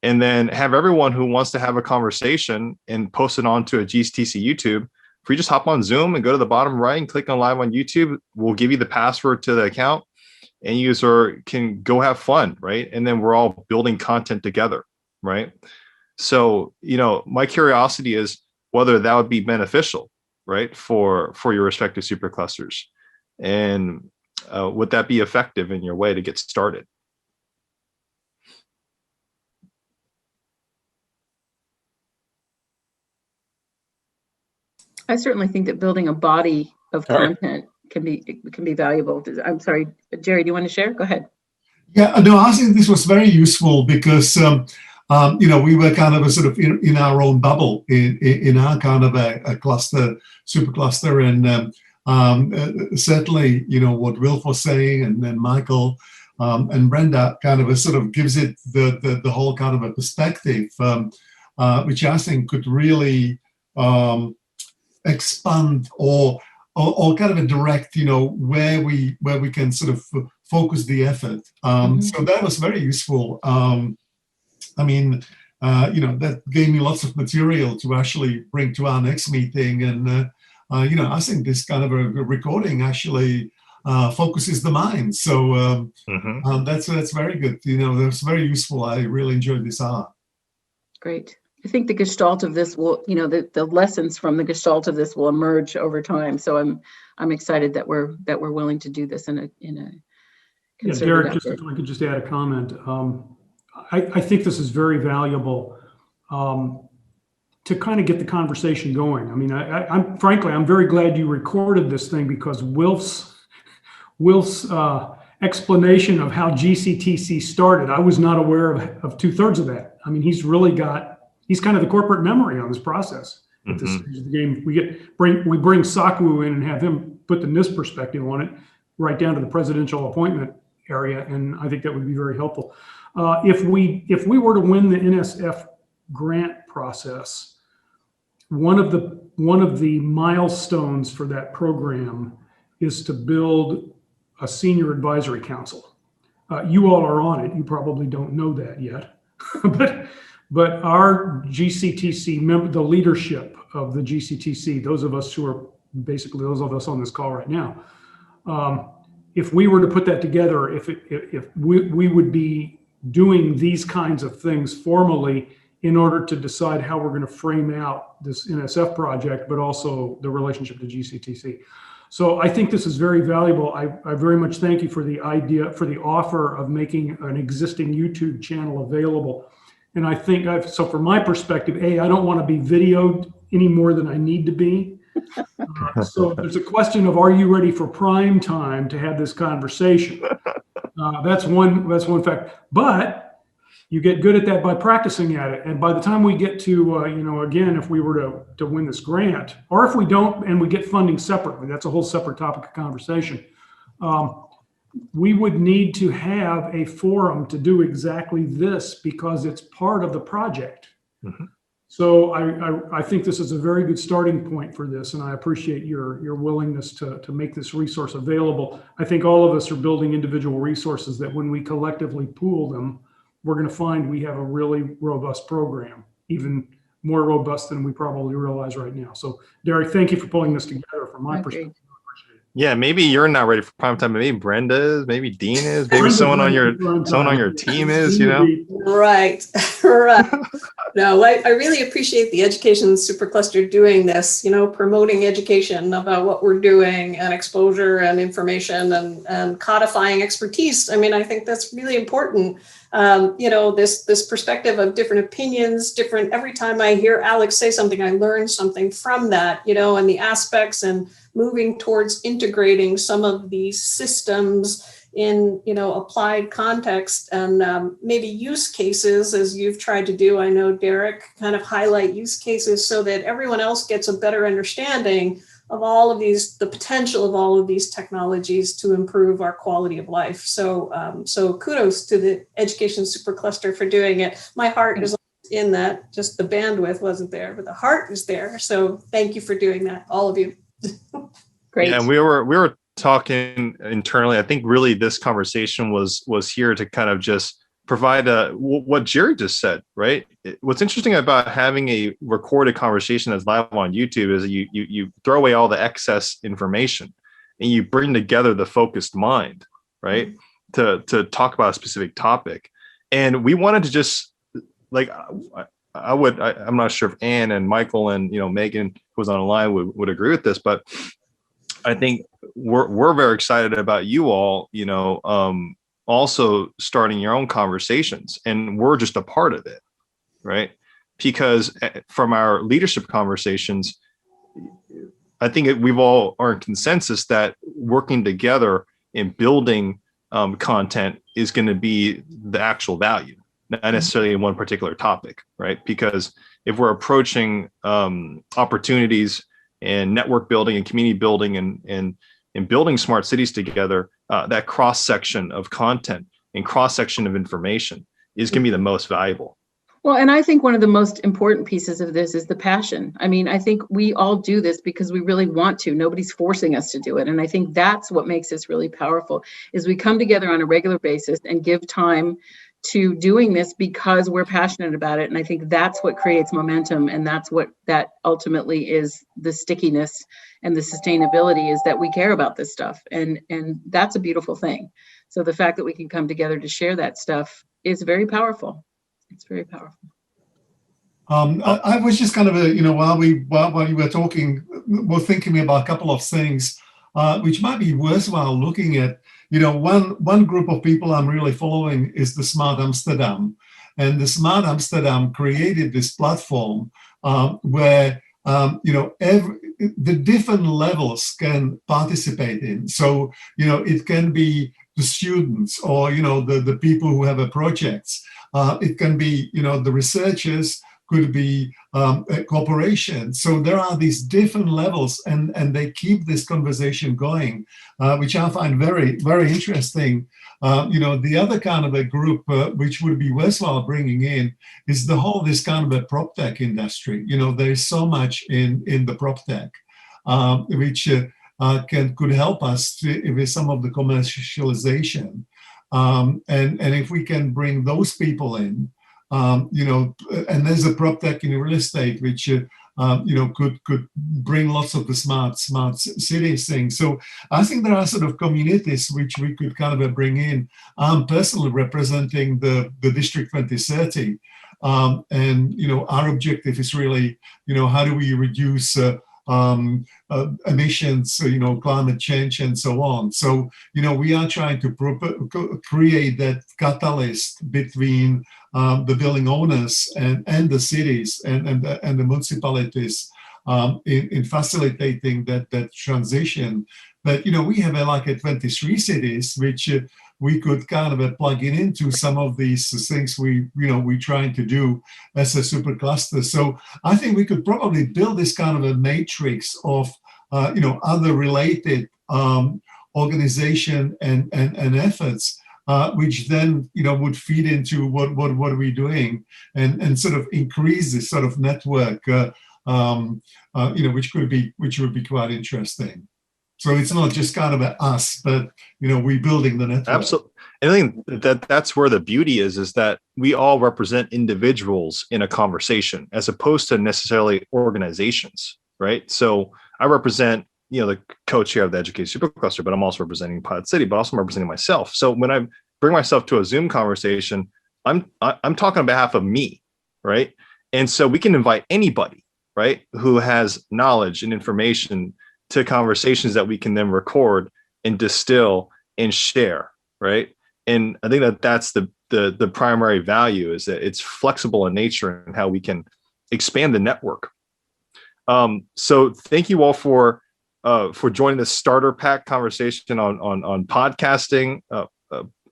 And then have everyone who wants to have a conversation and post it onto a GCTC YouTube. If we just hop on Zoom and go to the bottom right and click on live on YouTube, we'll give you the password to the account, and user can go have fun, right? And then we're all building content together, right? So, my curiosity is whether that would be beneficial, right, for your respective superclusters, and would that be effective in your way to get started? I certainly think that building a body of content can be valuable. I'm sorry, Jerry, do you want to share? Go ahead. Yeah, no, I think this was very useful because we were kind of a sort of in our own bubble in our kind of a cluster, supercluster, and certainly what Wilf was saying, and then Michael and Brenda kind of sort of gives it the whole kind of a perspective, which I think could really expand or kind of a direct, where we can sort of focus the effort. So that was very useful. That gave me lots of material to actually bring to our next meeting. And, I think this kind of a recording actually focuses the mind. So that's very good. That's very useful. I really enjoyed this hour. Great. I think the gestalt of this will, the lessons from the gestalt of this will emerge over time. So I'm excited that we're willing to do this in a Derek, just if I could just add a comment. I think this is very valuable to kind of get the conversation going. I mean, I'm frankly, I'm very glad you recorded this thing, because Wilf's explanation of how GCTC started, I was not aware of 2/3 of that. I mean, he's kind of the corporate memory on this process. At this stage of the game, we bring Sakwu in and have him put the NIST perspective on it, right down to the presidential appointment area, and I think that would be very helpful. If we were to win the NSF grant process, one of the milestones for that program is to build a senior advisory council. You all are on it. You probably don't know that yet, but our GCTC member, the leadership of the GCTC, those of us who are basically those of us on this call right now, if we were to put that together, if we would be doing these kinds of things formally in order to decide how we're going to frame out this NSF project, but also the relationship to GCTC. So I think this is very valuable. I very much thank you for the idea, for the offer of making an existing YouTube channel available. And I think so from my perspective, I don't want to be videoed any more than I need to be. So there's a question of, are you ready for prime time to have this conversation? That's one fact. But you get good at that by practicing at it. And by the time we get to, again, if we were to win this grant, or if we don't and we get funding separately, that's a whole separate topic of conversation. We would need to have a forum to do exactly this because it's part of the project. Mm-hmm. So I think this is a very good starting point for this, and I appreciate your willingness to make this resource available. I think all of us are building individual resources that when we collectively pool them, we're going to find we have a really robust program, even more robust than we probably realize right now. So, Derek, thank you for pulling this together from my perspective. Yeah, maybe you're not ready for prime time. Maybe Brenda is. Maybe Dean is. Maybe someone on your team is. Right, right. No, I really appreciate the Education Supercluster doing this. Promoting education about what we're doing and exposure and information and codifying expertise. I mean, I think that's really important. This perspective of different opinions, every time I hear Alex say something, I learn something from that, and the aspects and moving towards integrating some of these systems in, applied context and maybe use cases, as you've tried to do. I know, Derek, kind of highlight use cases so that everyone else gets a better understanding of the potential of all of these technologies to improve our quality of life. So kudos to the Education Supercluster for doing it. My heart is in that, just the bandwidth wasn't there, but the heart is there. So thank you for doing that, all of you. Great. Yeah, and we were talking internally. I think really this conversation was here to kind of just provide what Jerry just said, right? What's interesting about having a recorded conversation that's live on YouTube is you throw away all the excess information and you bring together the focused mind, right? To talk about a specific topic. And we wanted to just I'm not sure if Ann and Michael and Megan, who was on the line, would agree with this, but I think we're very excited about you all, also starting your own conversations, and we're just a part of it, right? Because from our leadership conversations, I think we've all are in consensus that working together and building content is going to be the actual value, not necessarily in one particular topic, right? Because if we're approaching opportunities and network building and community building and building smart cities together, that cross-section of content and cross-section of information is going to be the most valuable. Well, and I think one of the most important pieces of this is the passion. I mean, I think we all do this because we really want to. Nobody's forcing us to do it. And I think that's what makes this really powerful, is we come together on a regular basis and give time to doing this because we're passionate about it. And I think that's what creates momentum. And that's what that ultimately is, the stickiness and the sustainability, is that we care about this stuff. And that's a beautiful thing. So the fact that we can come together to share that stuff is very powerful. It's very powerful. I was just kind of, while you were talking, we're thinking about a couple of things which might be worthwhile looking at. One group of people I'm really following is the Smart Amsterdam, and the Smart Amsterdam created this platform where the different levels can participate in. So it can be the students or the people who have a projects. It can be the researchers, could be a corporation. So there are these different levels, and they keep this conversation going, which I find very, very interesting. The other kind of a group which would be worthwhile bringing in is this kind of a prop tech industry. There is so much in the prop tech, which could help us with some of the commercialization. And if we can bring those people in, and there's a prop tech in real estate, which could bring lots of the smart cities things. So I think there are sort of communities which we could kind of bring in. I'm personally representing the District 2030, and our objective is really, how do we reduce emissions, climate change, and so on. So, we are trying to create that catalyst between the building owners and the cities and the municipalities in facilitating that transition. But, we have like 23 cities, which we could kind of plug into some of these things we're trying to do as a supercluster. So I think we could probably build this kind of a matrix of other related organization and efforts, which then would feed into what are we doing, and sort of increase this sort of network, which would be quite interesting. So it's not just kind of us, but we're building the network. Absolutely. And I think that's where the beauty is that we all represent individuals in a conversation as opposed to necessarily organizations, right? So I represent, the co-chair of the Education SuperCluster, but I'm also representing Pod City, but also representing myself. So when I bring myself to a Zoom conversation, I'm talking on behalf of me, right? And so we can invite anybody, right, who has knowledge and information to conversations that we can then record and distill and share, right? And I think that's the primary value, is that it's flexible in nature and how we can expand the network. So thank you all for joining the starter pack conversation on podcasting.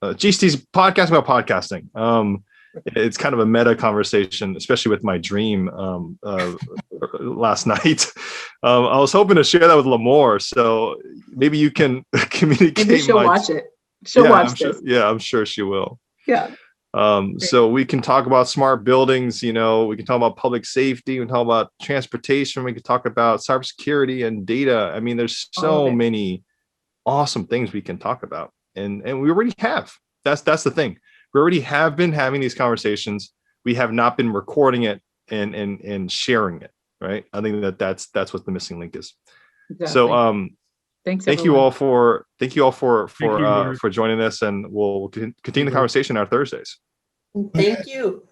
GCT's podcasting about podcasting. It's kind of a meta conversation, especially with my dream last night. I was hoping to share that with Lamore, so maybe you can communicate. Maybe she'll watch it. She'll watch this. Yeah, I'm sure she will. Yeah. So we can talk about smart buildings. We can talk about public safety. We can talk about transportation. We can talk about cybersecurity and data. I mean, there's so many awesome things we can talk about, and we already have. That's the thing. We already have been having these conversations. We have not been recording it and sharing it, right? I think that's what the missing link is. Exactly. So thank you all for joining us, and we'll continue the conversation on Thursdays. Thank you.